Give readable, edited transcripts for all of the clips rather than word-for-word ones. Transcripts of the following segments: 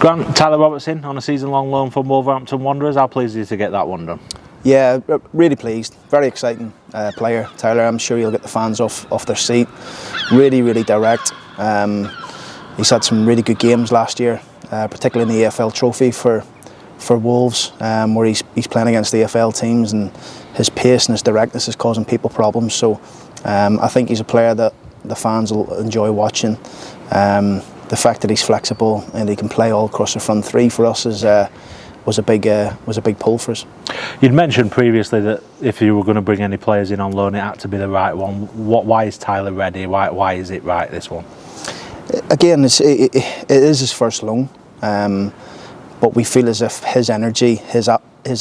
Grant, Tyler Robertson on a season-long loan from Wolverhampton Wanderers. How pleased are you to get that one done? Yeah, really pleased. Very exciting player, Tyler. I'm sure he'll get the fans off their seat. Really direct. He's had some really good games last year, particularly in the AFL Trophy for Wolves, where he's playing against the AFL teams, and his pace and his directness is causing people problems. So I think he's a player that the fans will enjoy watching. The fact that he's flexible and he can play all across the front three for us was a big pull for us. You'd mentioned previously that if you were going to bring any players in on loan, it had to be the right one. Why is Tyler ready? Why is it right, this one? Again, it is his first loan, but we feel as if his energy, his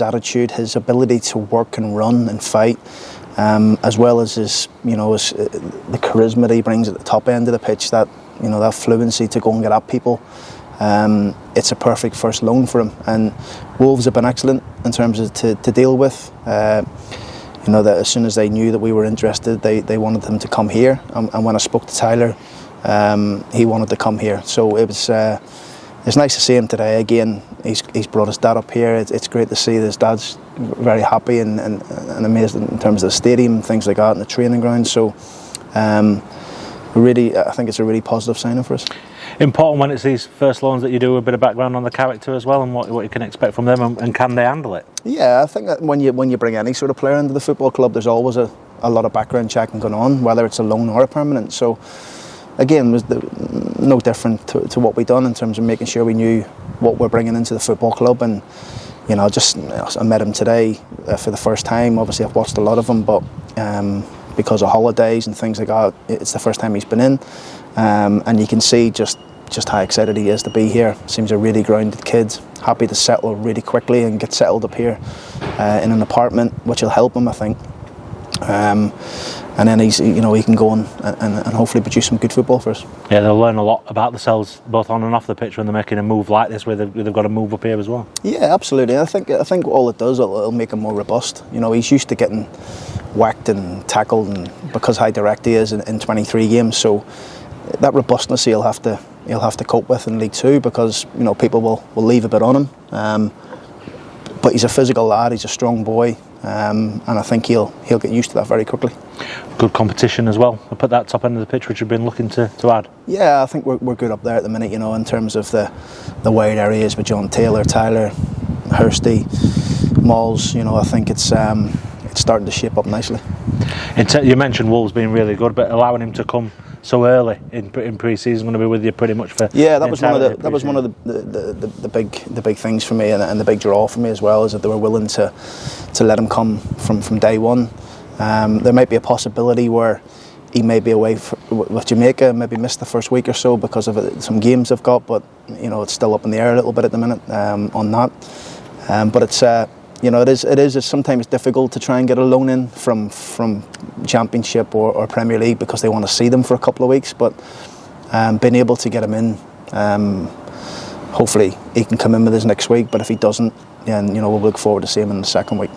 attitude, his ability to work and run and fight, as well as his the charisma that he brings at the top end of the pitch, that fluency to go and get at people. It's a perfect first loan for him, and Wolves have been excellent in terms of to deal with. That as soon as they knew that we were interested, they wanted him to come here, and when I spoke to Tyler, he wanted to come here. So it's nice to see him today again. He's brought his dad up here. It's great to see his dad's very happy and amazed in terms of the stadium and things like that, and the training ground. So I think it's a really positive sign for us. Important when it's these first loans that you do a bit of background on the character as well, and what you can expect from them, and can they handle it? Yeah, I think that when you bring any sort of player into the football club, there's always a lot of background checking going on, whether it's a loan or a permanent. So again, it was no different to what we done in terms of making sure we knew what we're bringing into the football club. And I met him today for the first time. Obviously I've watched a lot of him, but because of holidays and things like that, it's the first time he's been in, and you can see just how excited he is to be here. Seems a really grounded kid, happy to settle really quickly and get settled up here in an apartment, which will help him, I think. And then he can go and hopefully produce some good football for us. Yeah, they'll learn a lot about themselves both on and off the pitch when they're making a move like this, where they've got to move up here as well. Yeah, absolutely. I think all it does, it'll make him more robust. He's used to getting whacked and tackled, and because how direct he is in 23 games, so that robustness he'll have to cope with in League Two, because people will leave a bit on him. But he's a physical lad. He's a strong boy. And I think he'll get used to that very quickly. Good competition as well. I put that top end of the pitch, which you've been looking to add. Yeah, I think we're good up there at the minute. In terms of the wide areas with John Taylor, Tyler, Hursty, Malls. I think it's starting to shape up nicely. You mentioned Wolves being really good, but allowing him to come so early in pre-season, going to be with you pretty much for. Yeah, that was one of the big things for me, and the big draw for me as well, is that they were willing to let him come from day one. There might be a possibility where he may be away with Jamaica, maybe miss the first week or so because of some games they've got, but it's still up in the air a little bit at the minute on that. But it's it is sometimes difficult to try and get a loan in from Championship or Premier League, because they want to see them for a couple of weeks. But being able to get him in, hopefully he can come in with us next week. But if he doesn't, then we'll look forward to seeing him in the second week.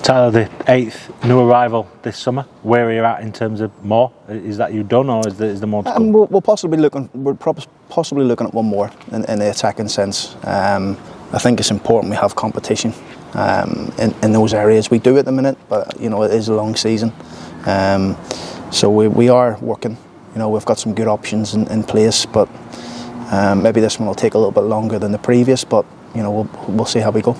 Tyler, the 8th new arrival this summer. Where are you at in terms of more? Is that you done, or is there more to come? We're possibly looking at one more in the attacking sense. I think it's important we have competition in those areas. We do at the minute, but it is a long season, so we are working. We've got some good options in place, but maybe this one will take a little bit longer than the previous. But we'll see how we go.